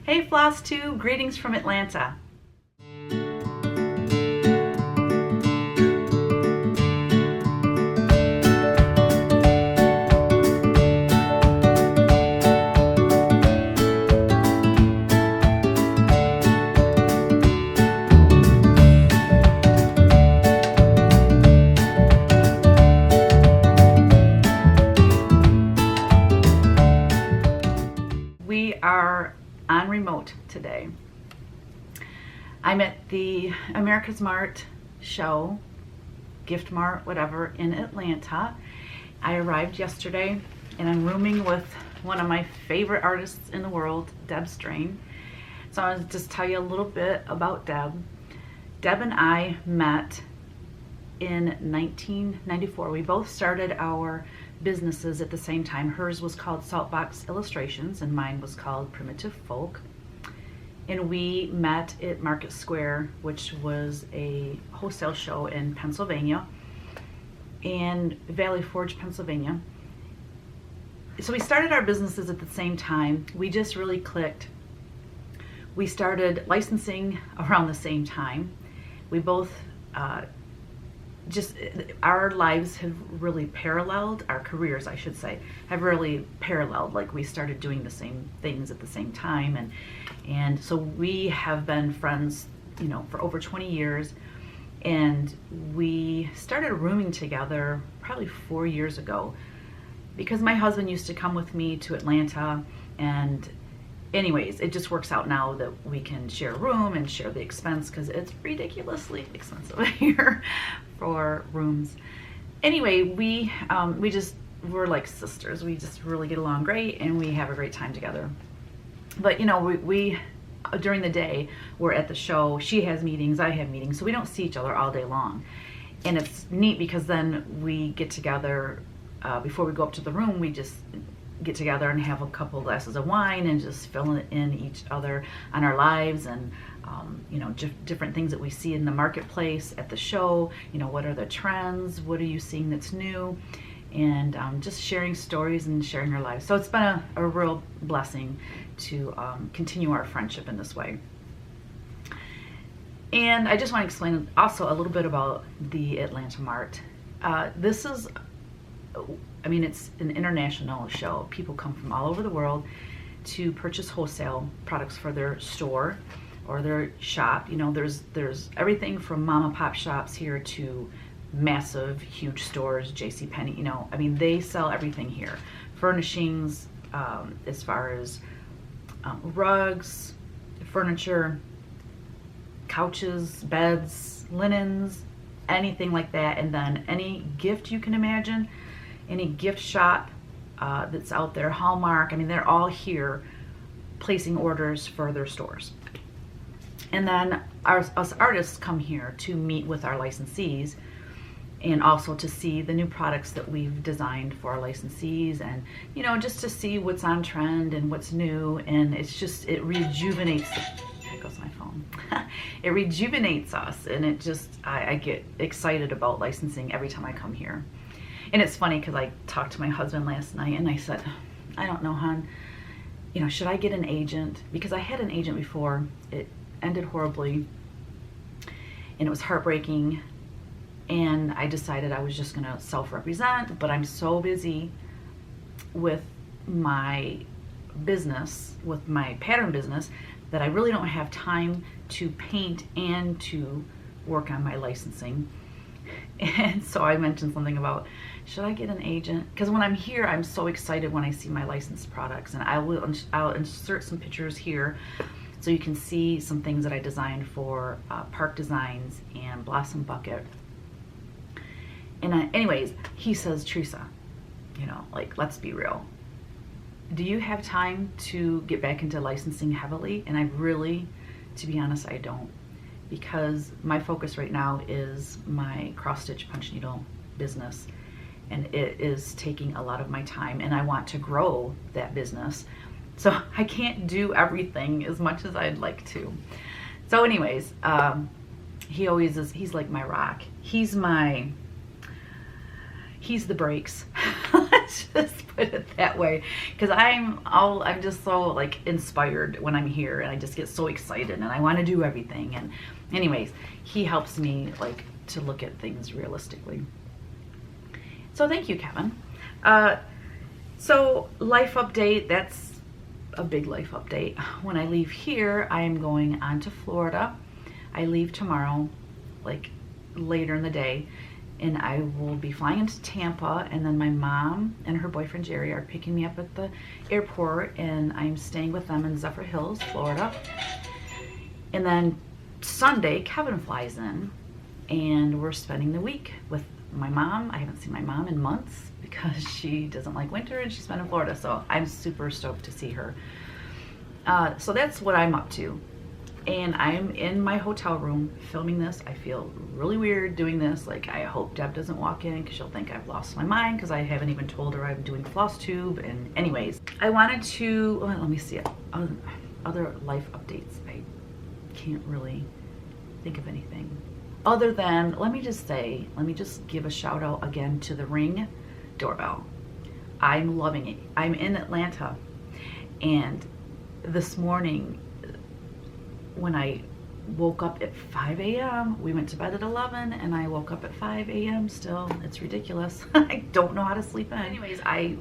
Hey Flosstube, greetings from Atlanta. We are on remote today. I'm at the America's Mart show, Gift Mart, whatever, in Atlanta. I arrived yesterday and I'm rooming with one of my favorite artists in the world, Deb Strain. So I want to just tell you a little bit about Deb. Deb and I met in 1994. We both started our businesses at the same time. Hers was called Saltbox Illustrations and mine was called Primitive Folk. And we met at Market Square, which was a wholesale show in Pennsylvania, in Valley Forge, Pennsylvania. So we started our businesses at the same time. We just really clicked. We started licensing around the same time. We both our lives have really paralleled, our careers I should say, have really paralleled. Like we started doing the same things at the same time, and so we have been friends, you know, for over 20 years, and we started rooming together probably 4 years ago because my husband used to come with me to Atlanta, and anyways, it just works out now that we can share a room and share the expense because it's ridiculously expensive here for rooms. Anyway, we're like sisters. We just really get along great and we have a great time together. But you know, we during the day we're at the show. She has meetings, I have meetings, so we don't see each other all day long. And it's neat because then we get together before we go up to the room. We just get together and have a couple glasses of wine and just fill in each other on our lives and you know, different things that we see in the marketplace at the show. You know, what are the trends? What are you seeing that's new? And just sharing stories and sharing our lives. So it's been a real blessing to continue our friendship in this way. And I just want to explain also a little bit about the Atlanta Mart. This is, I mean, it's an international show. People come from all over the world to purchase wholesale products for their store or their shop. You know, there's everything from mom and pop shops here to massive, huge stores, JCPenney, you know, I mean, they sell everything here. Furnishings, as far as rugs, furniture, couches, beds, linens, anything like that. And then any gift you can imagine, any gift shop that's out there, Hallmark, I mean, they're all here placing orders for their stores. And then us artists come here to meet with our licensees and also to see the new products that we've designed for our licensees, and you know, just to see what's on trend and what's new. And it's just, it rejuvenates, there goes my phone. It rejuvenates us, and it just, I get excited about licensing every time I come here. And it's funny because I talked to my husband last night and I said, I don't know, hon, you know, should I get an agent? Because I had an agent before. It ended horribly and it was heartbreaking, and I decided I was just gonna self-represent, but I'm so busy with my business, with my pattern business, that I really don't have time to paint and to work on my licensing. And so I mentioned something about, should I get an agent? Because when I'm here, I'm so excited when I see my licensed products, and I'll insert some pictures here so you can see some things that I designed for Park Designs and Blossom Bucket. And anyways, he says, Teresa, you know, like, let's be real. Do you have time to get back into licensing heavily? And I really, to be honest, I don't. Because my focus right now is my cross-stitch punch needle business, and it is taking a lot of my time, and I want to grow that business. So I can't do everything as much as I'd like to. So anyways, he always is, he's like my rock. He's the brakes. just put it that way, because I'm just so like inspired when I'm here, and I just get so excited and I want to do everything. And anyways, he helps me like to look at things realistically. So thank you, Kevin. So life update, that's a big life update. When I leave here, I am going on to Florida. I leave tomorrow, like later in the day, and I will be flying into Tampa, and then my mom and her boyfriend Jerry are picking me up at the airport, and I'm staying with them in Zephyr Hills, Florida. And then Sunday, Kevin flies in, and we're spending the week with my mom. I haven't seen my mom in months because she doesn't like winter and she's been in Florida, so I'm super stoked to see her. So that's what I'm up to. And I'm in my hotel room filming this. I feel really weird doing this. Like, I hope Deb doesn't walk in because she'll think I've lost my mind because I haven't even told her I'm doing Flosstube. And anyways, I wanted to, let me see it. Other life updates. I can't really think of anything other than, let me just give a shout out again to the Ring doorbell. I'm loving it. I'm in Atlanta, and this morning when I woke up at 5 a.m., we went to bed at 11, and I woke up at 5 a.m. still. It's ridiculous. I don't know how to sleep in. Anyways, I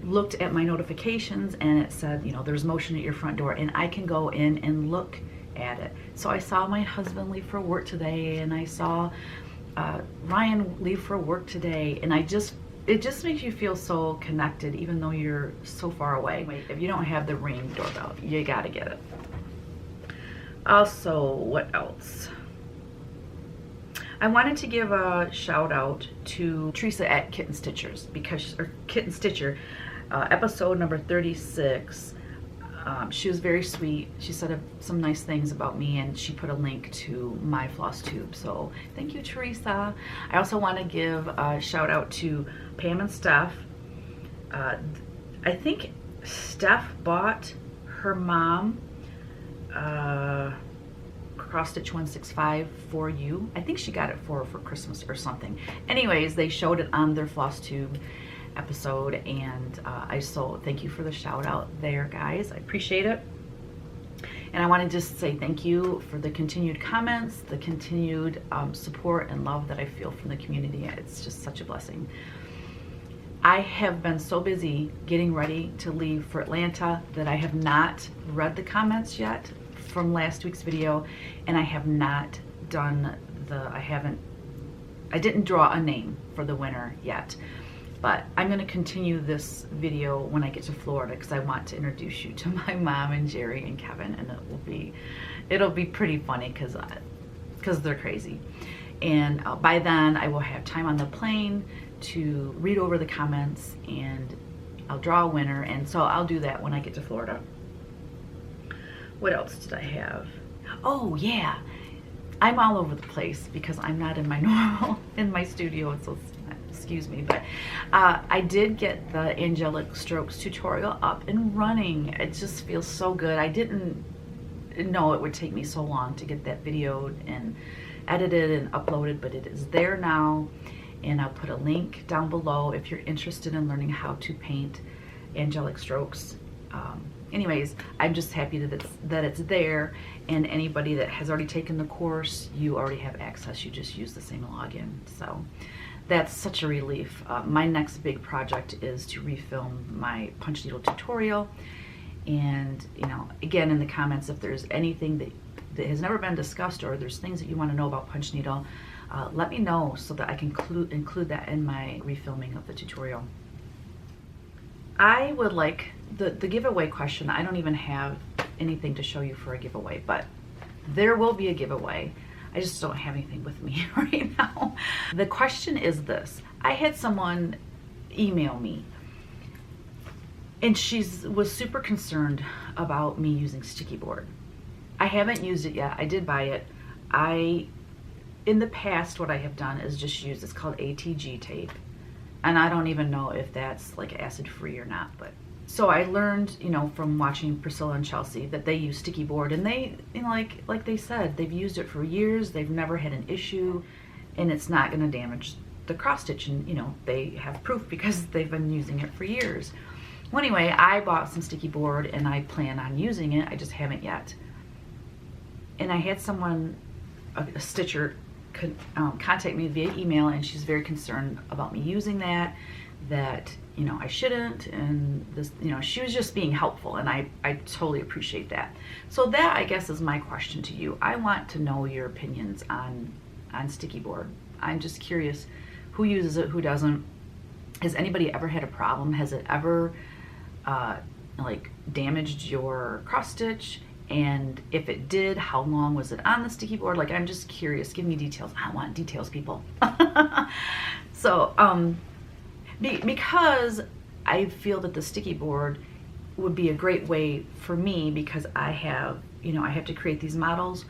looked at my notifications, and it said, you know, there's motion at your front door, and I can go in and look at it. So I saw my husband leave for work today, and I saw Ryan leave for work today, and it just makes you feel so connected even though you're so far away. If you don't have the Ring doorbell, you gotta get it. Also, what else? I wanted to give a shout out to Teresa at Kitten Stitchers, Kitten Stitcher, episode number 36. She was very sweet. She said some nice things about me, and she put a link to my Flosstube. So thank you, Teresa. I also want to give a shout out to Pam and Steph. I think Steph bought her mom Cross Stitch 165 for you. I think she got it for Christmas or something. Anyways, they showed it on their Flosstube episode, and so thank you for the shout out there, guys. I appreciate it. And I want to just say thank you for the continued comments, the continued support and love that I feel from the community. It's just such a blessing. I have been so busy getting ready to leave for Atlanta that I have not read the comments yet from last week's video, and I have not done I didn't draw a name for the winner yet. But I'm going to continue this video when I get to Florida, because I want to introduce you to my mom and Jerry and Kevin, and it'll be pretty funny because they're crazy. And by then I will have time on the plane to read over the comments, and I'll draw a winner, and so I'll do that when I get to Florida. What else did I have? Oh yeah, I'm all over the place because I'm not in my studio, so excuse me, but I did get the angelic strokes tutorial up and running. It just feels so good. I didn't know it would take me so long to get that videoed and edited and uploaded, but it is there now, and I'll put a link down below if you're interested in learning how to paint angelic strokes. Anyways, I'm just happy that it's there, and anybody that has already taken the course, you already have access. You just use the same login. So that's such a relief. My next big project is to refilm my punch needle tutorial. And, you know, again, in the comments, if there's anything that has never been discussed, or there's things that you want to know about punch needle, let me know so that I can include that in my refilming of the tutorial. I would like the giveaway question. I don't even have anything to show you for a giveaway, but there will be a giveaway. I just don't have anything with me right now. The question is this. I had someone email me, and she was super concerned about me using sticky board. I haven't used it yet. I did buy it. In the past, what I have done is just use, it's called ATG tape. And I don't even know if that's like acid free or not, but so I learned, you know, from watching Priscilla and Chelsea that they use sticky board, and they, you know, like they said, they've used it for years. They've never had an issue, and it's not going to damage the cross stitch, and they have proof because they've been using it for years. Well, anyway, I bought some sticky board and I plan on using it. I just haven't yet. And I had someone, a stitcher, contact me via email, and she's very concerned about me using that I shouldn't, and this, she was just being helpful, and I totally appreciate that. So that, I guess, is my question to you. I want to know your opinions on sticky board. I'm just curious who uses it, who doesn't. Has anybody ever had a problem? Has it ever like damaged your cross stitch? And if it did, how long was it on the sticky board? Like, I'm just curious. Give me details. I want details, people. So because I feel that the sticky board would be a great way for me, because I have to create these models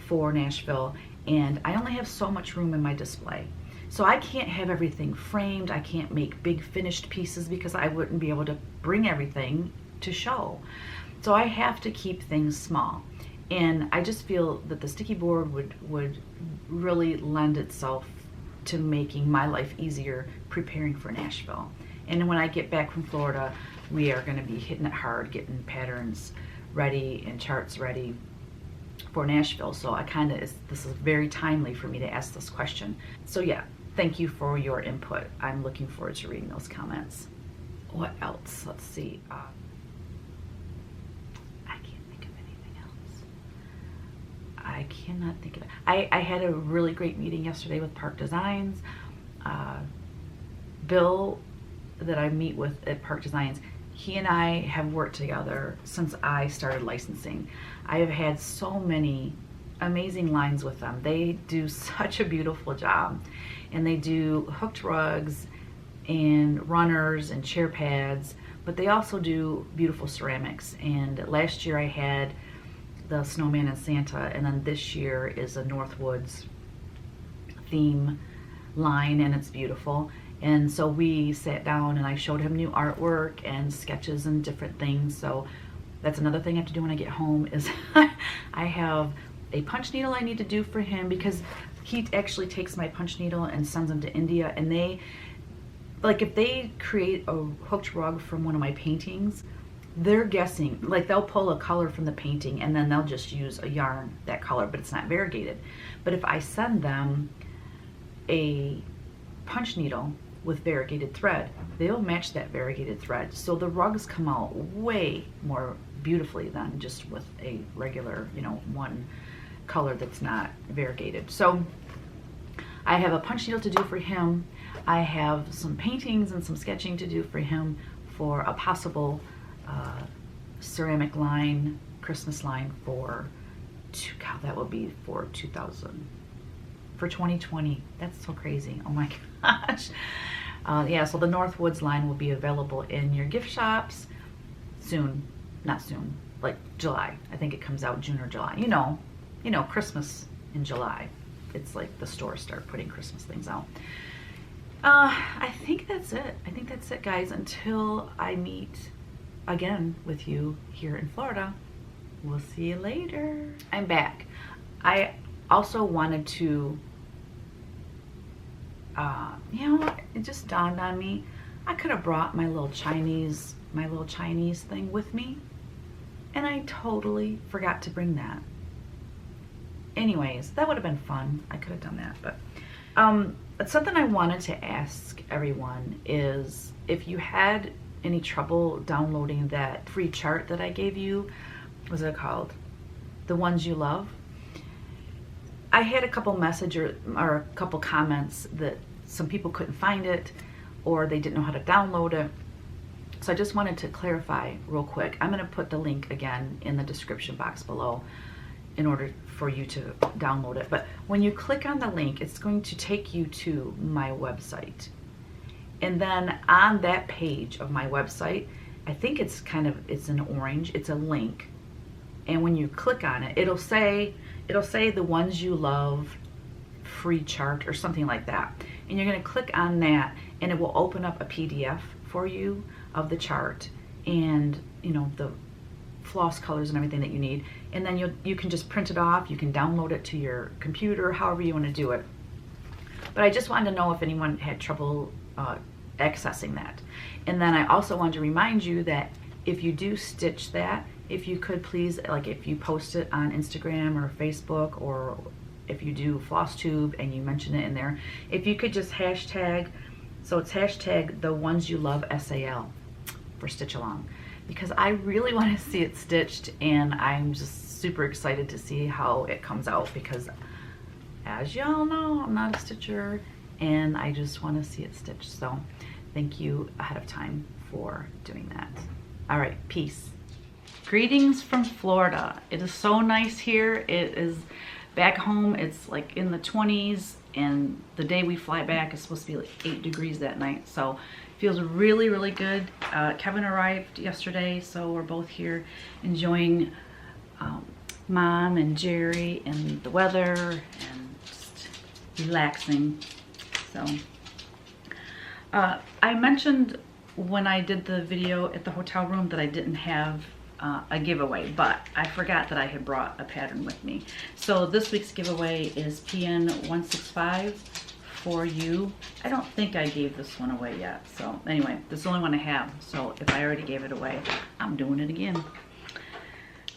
for Nashville, and I only have so much room in my display. So I can't have everything framed. I can't make big finished pieces because I wouldn't be able to bring everything to show. So I have to keep things small. And I just feel that the sticky board would really lend itself to making my life easier preparing for Nashville. And when I get back from Florida, we are going to be hitting it hard, getting patterns ready and charts ready for Nashville. So this is very timely for me to ask this question. So yeah, thank you for your input. I'm looking forward to reading those comments. What else? Let's see. I cannot think of it. I had a really great meeting yesterday with Park Designs. Bill, that I meet with at Park Designs, he and I have worked together since I started licensing. I have had so many amazing lines with them. They do such a beautiful job. And they do hooked rugs and runners and chair pads, but they also do beautiful ceramics. And last year I had the snowman and Santa, and then this year is a Northwoods theme line, and it's beautiful. And so we sat down and I showed him new artwork and sketches and different things. So that's another thing I have to do when I get home is I have a punch needle I need to do for him, because he actually takes my punch needle and sends them to India, and if they create a hooked rug from one of my paintings, they're guessing, like they'll pull a color from the painting and then they'll just use a yarn, that color, but it's not variegated. But if I send them a punch needle with variegated thread, they'll match that variegated thread. So the rugs come out way more beautifully than just with a regular, one color that's not variegated. So I have a punch needle to do for him. I have some paintings and some sketching to do for him for a possible ceramic line, Christmas line for 2020. That's so crazy. Oh my gosh. Yeah, so the Northwoods line will be available in your gift shops soon. Not soon, like July. I think it comes out June or July. Christmas in July. It's like the stores start putting Christmas things out. I think that's it, guys. Until I meet again with you here in Florida, we'll see you later. I'm back. I also wanted to, it just dawned on me, I could have brought my little Chinese thing with me, and I totally forgot to bring that. Anyways, that would have been fun. I could have done that, but something I wanted to ask everyone is if you had any trouble downloading that free chart that I gave you. What's it called? The Ones You Love. I had a couple messages or a couple comments that some people couldn't find it or they didn't know how to download it. So I just wanted to clarify real quick. I'm going to put the link again in the description box below in order for you to download it. But when you click on the link, it's going to take you to my website. And then on that page of my website, I think it's in orange, it's a link. And when you click on it, it'll say The Ones You Love free chart or something like that. And you're going to click on that and it will open up a PDF for you of the chart and the floss colors and everything that you need. And then you can just print it off, you can download it to your computer, however you want to do it. But I just wanted to know if anyone had trouble accessing that. And then I also wanted to remind you that if you do stitch that, if you could please, like if you post it on Instagram or Facebook, or if you do Flosstube and you mention it in there, if you could just hashtag, so it's hashtag the ones you love SAL for stitch along, because I really want to see it stitched, and I'm just super excited to see how it comes out, because as y'all know, I'm not a stitcher and I just want to see it stitched. So thank you ahead of time for doing that. All right, peace. Greetings from Florida. It is so nice here. It is back home. It's like in the 20s, and the day we fly back is supposed to be like 8 degrees that night. So it feels really, really good. Kevin arrived yesterday, so we're both here enjoying Mom and Jerry and the weather and just relaxing. So I mentioned when I did the video at the hotel room that I didn't have a giveaway, but I forgot that I had brought a pattern with me. So this week's giveaway is PN 165 for you. I don't think I gave this one away yet. So anyway, this is the only one I have. So if I already gave it away, I'm doing it again.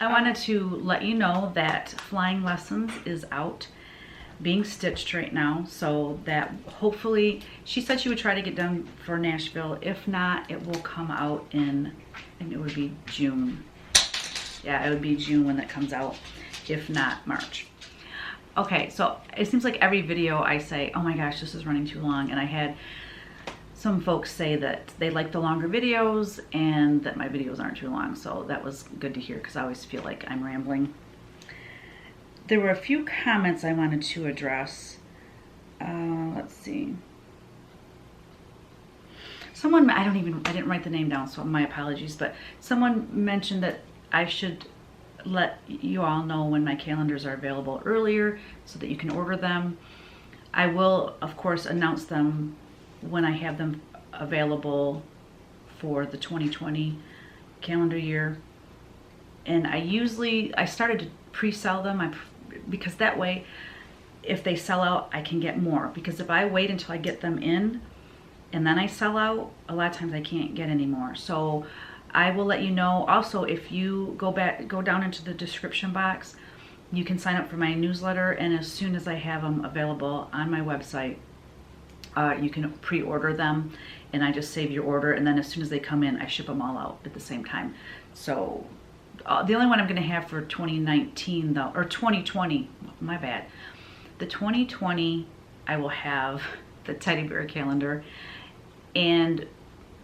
I wanted to let you know that Flying Lessons is out being stitched right now, so that hopefully, she said she would try to get done for Nashville. If not, it will come out in, I think it would be June. Yeah, it would be June when that comes out, if not March. Okay, so it seems like every video I say, oh my gosh, this is running too long, and I had some folks say that they like the longer videos and that my videos aren't too long, so that was good to hear, because I always feel like I'm rambling. There were a few comments I wanted to address. Let's see. Someone, I didn't write the name down, so my apologies, but someone mentioned that I should let you all know when my calendars are available earlier so that you can order them. I will, of course, announce them when I have them available for the 2020 calendar year. And I started to pre-sell them, because that way, if they sell out, I can get more. Because if I wait until I get them in and then I sell out, a lot of times I can't get any more. So I will let you know. Also, if you go down into the description box, you can sign up for my newsletter, and as soon as I have them available on my website, you can pre-order them, and I just save your order, and then as soon as they come in, I ship them all out at the same time. So the only one I'm going to have for 2019 though, or 2020, my bad. The 2020, I will have the teddy bear calendar, and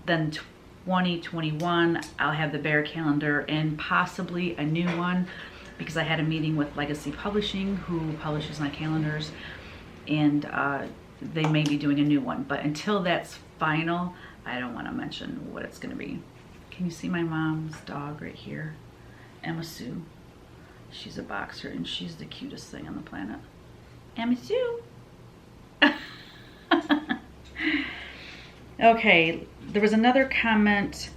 then 2021, I'll have the bear calendar and possibly a new one, because I had a meeting with Legacy Publishing, who publishes my calendars, and they may be doing a new one. But until that's final, I don't want to mention what it's going to be. Can you see my mom's dog right here? Emma Sue. She's a boxer, and she's the cutest thing on the planet. Emma Sue. Okay, there was another comment.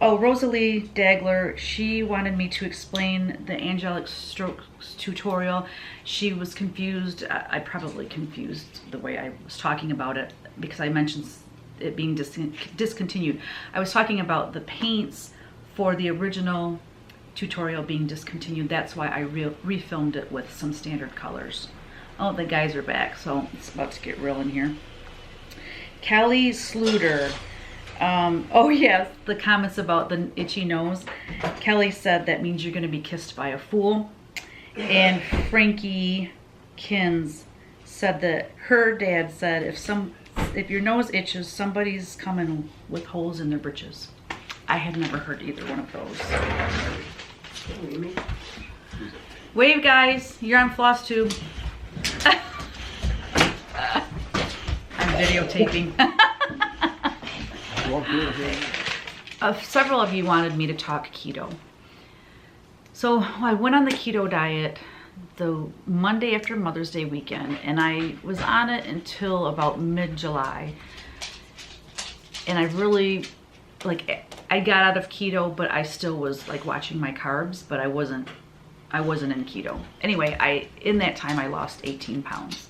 Oh, Rosalie Dagler, she wanted me to explain the angelic strokes tutorial. She was confused. I probably confused the way I was talking about it, because I mentioned it being discontinued. I was talking about the paints for the original tutorial being discontinued. That's why I refilmed it with some standard colors. Oh, the guys are back, so it's about to get real in here. Callie Sluter. Oh yes, the comments about the itchy nose. Kelly said that means you're going to be kissed by a fool. And Frankie Kins said that her dad said if your nose itches, somebody's coming with holes in their britches. I had never heard either one of those. Wave, guys. You're on Flosstube. I'm videotaping. Several of you wanted me to talk keto. So I went on the keto diet the Monday after Mother's Day weekend, and I was on it until about mid-July. And I really, I got out of keto, but I still was watching my carbs, but I wasn't in keto. Anyway, in that time I lost 18 pounds.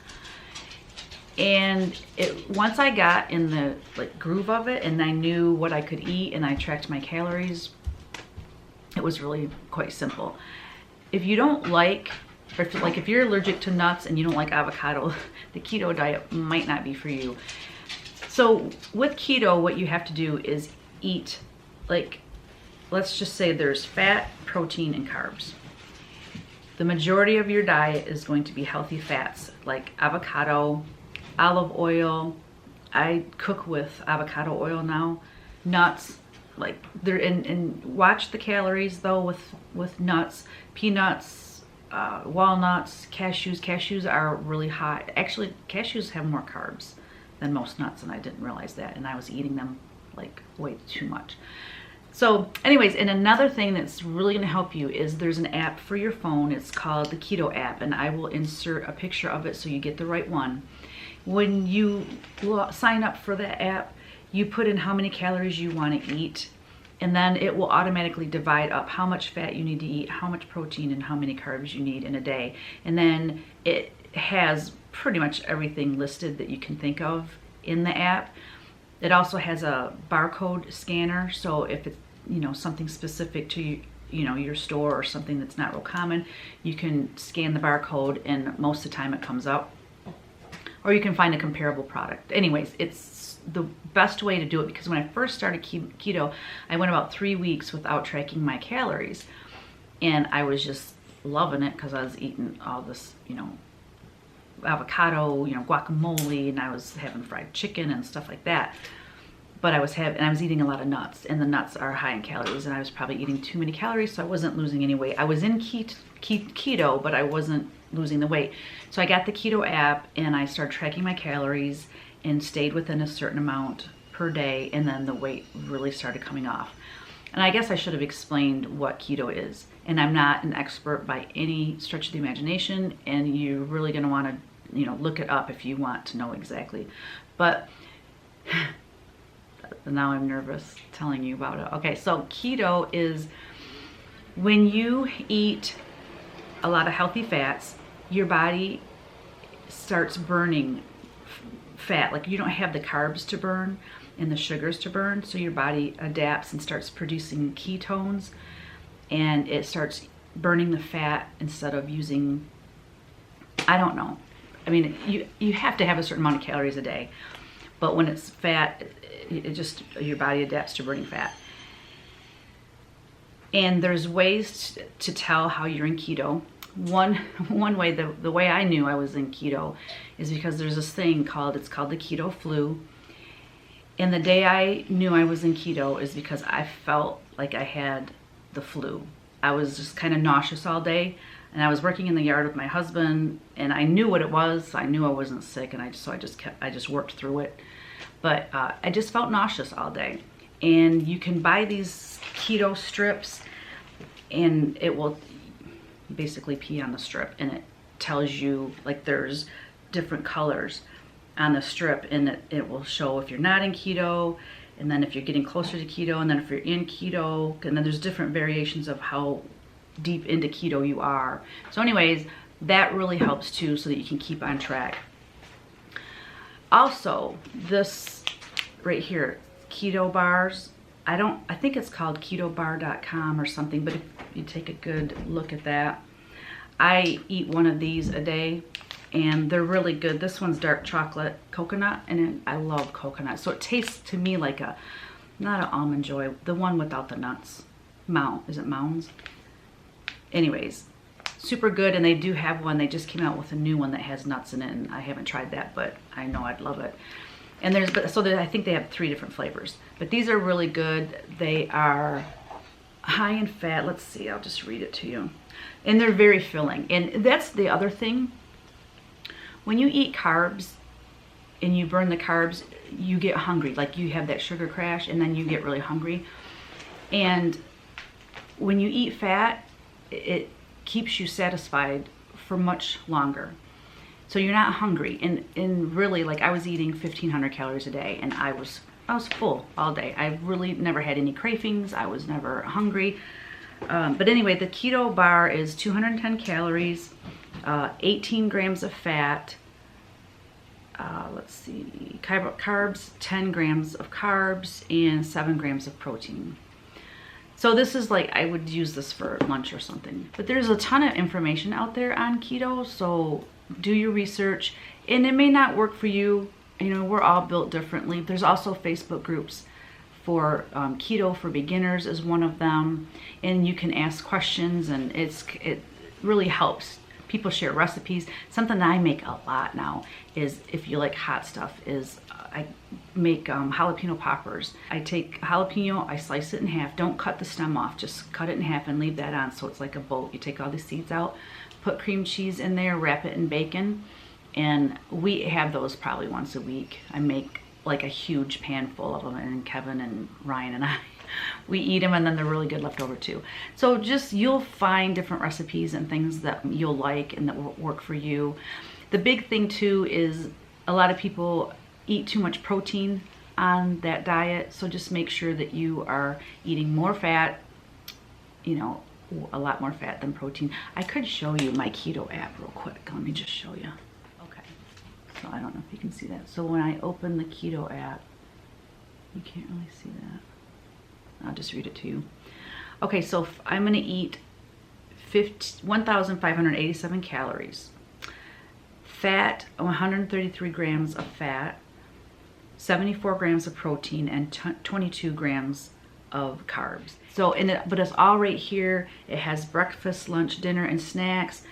And once I got in the groove of it and I knew what I could eat and I tracked my calories, it was really quite simple. If you don't like, or if you're allergic to nuts and you don't like avocado, the keto diet might not be for you. So with keto, what you have to do is eat, let's just say there's fat, protein, and carbs. The majority of your diet is going to be healthy fats like avocado, olive oil. I cook with avocado oil now. Nuts, and watch the calories though with nuts, peanuts, walnuts, cashews. Cashews are really high. Actually, cashews have more carbs than most nuts, and I didn't realize that, and I was eating them way too much. So anyways, and another thing that's really going to help you is there's an app for your phone. It's called the Keto app, and I will insert a picture of it so you get the right one. When you sign up for the app, you put in how many calories you want to eat, and then it will automatically divide up how much fat you need to eat, how much protein, and how many carbs you need in a day. And then it has pretty much everything listed that you can think of in the app. It also has a barcode scanner, so if it's something specific to your store or something that's not real common, you can scan the barcode and most of the time it comes up. Or you can find a comparable product. Anyways, it's the best way to do it because when I first started keto, I went about 3 weeks without tracking my calories. And I was just loving it because I was eating all this, avocado, guacamole, and I was having fried chicken and stuff like that. But I was eating a lot of nuts, and the nuts are high in calories, and I was probably eating too many calories, so I wasn't losing any weight. I was in keto, but I wasn't losing the weight. So I got the keto app, and I started tracking my calories and stayed within a certain amount per day, and then the weight really started coming off. And I guess I should have explained what keto is. And I'm not an expert by any stretch of the imagination, and you're really going to want to, look it up if you want to know exactly. But now I'm nervous telling you about it. Okay, so keto is when you eat a lot of healthy fats, your body starts burning fat. You don't have the carbs to burn and the sugars to burn, so your body adapts and starts producing ketones, and it starts burning the fat instead of using, I don't know. I mean, you have to have a certain amount of calories a day, but when it's fat, your body adapts to burning fat. And there's ways to tell how you're in keto. One way, the way I knew I was in keto is because there's this thing it's called the keto flu. And the day I knew I was in keto is because I felt like I had the flu. I was just kind of nauseous all day, and I was working in the yard with my husband, and I knew what it was. I knew I wasn't sick, and I just worked through it. But I just felt nauseous all day. And you can buy these keto strips, and it will basically pee on the strip, and it tells you there's different colors on the strip, and it will show if you're not in keto, and then if you're getting closer to keto, and then if you're in keto, and then there's different variations of how deep into keto you are. So anyways, that really helps too, so that you can keep on track. Also, this right here, keto bars, I think it's called ketobar.com or something, but if you take a good look at that, I eat one of these a day, and they're really good. This one's dark chocolate coconut, and I love coconut. So it tastes to me like not an Almond Joy, the one without the nuts. Is it Mounds? Anyways, super good, and they do have one. They just came out with a new one that has nuts in it, and I haven't tried that, but I know I'd love it. And I think they have 3 different flavors, but these are really good. They are high in fat. Let's see, I'll just read it to you. And they're very filling. And that's the other thing. When you eat carbs and you burn the carbs, you get hungry. You have that sugar crash, and then you get really hungry. And when you eat fat, it keeps you satisfied for much longer. So you're not hungry. And really, I was eating 1,500 calories a day, and I was full all day. I really never had any cravings. I was never hungry. But anyway, the keto bar is 210 calories, 18 grams of fat, let's see, carbs, 10 grams of carbs and 7 grams of protein. So this is like, I would use this for lunch or something. But there's a ton of information out there on keto, so do your research. And it may not work for you. You know, we're all built differently. There's also Facebook groups for keto for beginners is one of them. And you can ask questions, and it really helps. People share recipes. Something that I make a lot now is, if you like hot stuff, is I make jalapeno poppers. I take jalapeno, I slice it in half. Don't cut the stem off, just cut it in half and leave that on so it's like a boat. You take all the seeds out, put cream cheese in there, wrap it in bacon, and we have those probably once a week. I make like a huge pan full of them, and Kevin and Ryan and I, we eat them, and then they're really good left over too. So just, you'll find different recipes and things that you'll like and that will work for you. The big thing too is a lot of people eat too much protein on that diet, so just make sure that you are eating more fat, you know, a lot more fat than protein. I could show you my keto app real quick. Let me just show you. Okay, so I don't know if you can see that. So when I open the keto app, you can't really see that. I'll just read it to you. Okay, so I'm gonna eat 1,587 calories. Fat, 133 grams of fat, 74 grams of protein, and 22 grams of carbs. So, but it's all right here. It has breakfast, lunch, dinner, and snacks.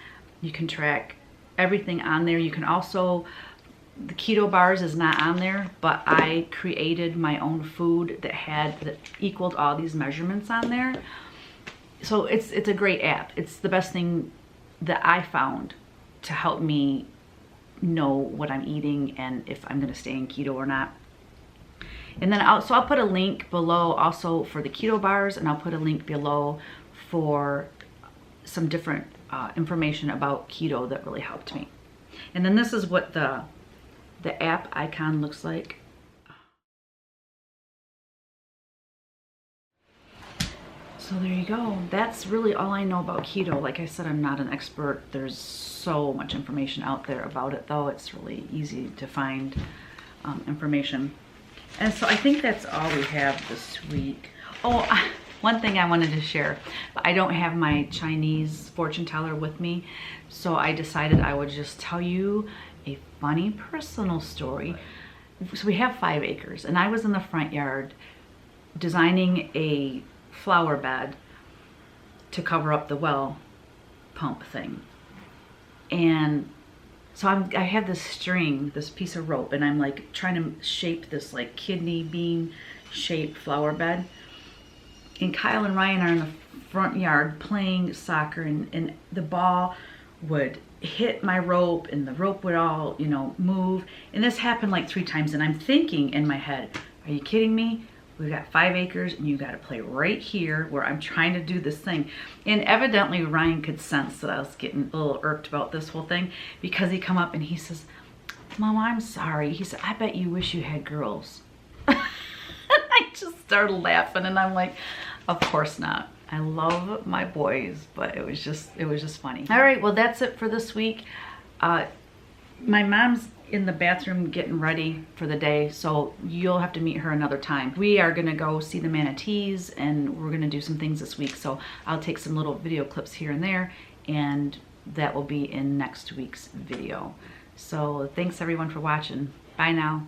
You can track everything on there. You can also, the keto bars is not on there, but I created my own food that equaled all these measurements on there. So it's a great app. It's the best thing that I found to help me know what I'm eating and if I'm gonna stay in keto or not. And then I'll put a link below also for the keto bars, and I'll put a link below for some different information about keto that really helped me. And then this is what the app icon looks like. So there you go. That's really all I know about keto. Like I said, I'm not an expert. There's so much information out there about it, though. It's really easy to find information. And so I think that's all we have this week. Oh, one thing I wanted to share. I don't have my Chinese fortune teller with me, so I decided I would just tell you a funny personal story. So we have 5 acres, and I was in the front yard designing a flower bed to cover up the well pump thing. And so I have this string, this piece of rope, and I'm like trying to shape this like kidney bean shaped flower bed. And Kyle and Ryan are in the front yard playing soccer, and the ball would hit my rope and the rope would all, you know, move. And this happened like 3 times, and I'm thinking in my head, are you kidding me? We've got 5 acres and you got to play right here where I'm trying to do this thing. And evidently Ryan could sense that I was getting a little irked about this whole thing, because he come up and he says, Mama, I'm sorry. He said, I bet you wish you had girls. I just started laughing, and I'm like, of course not. I love my boys, but it was just funny. All right, well, that's it for this week. My mom's in the bathroom getting ready for the day, so you'll have to meet her another time. We are gonna go see the manatees, and we're gonna do some things this week, so I'll take some little video clips here and there, and that will be in next week's video. So thanks everyone for watching. Bye now.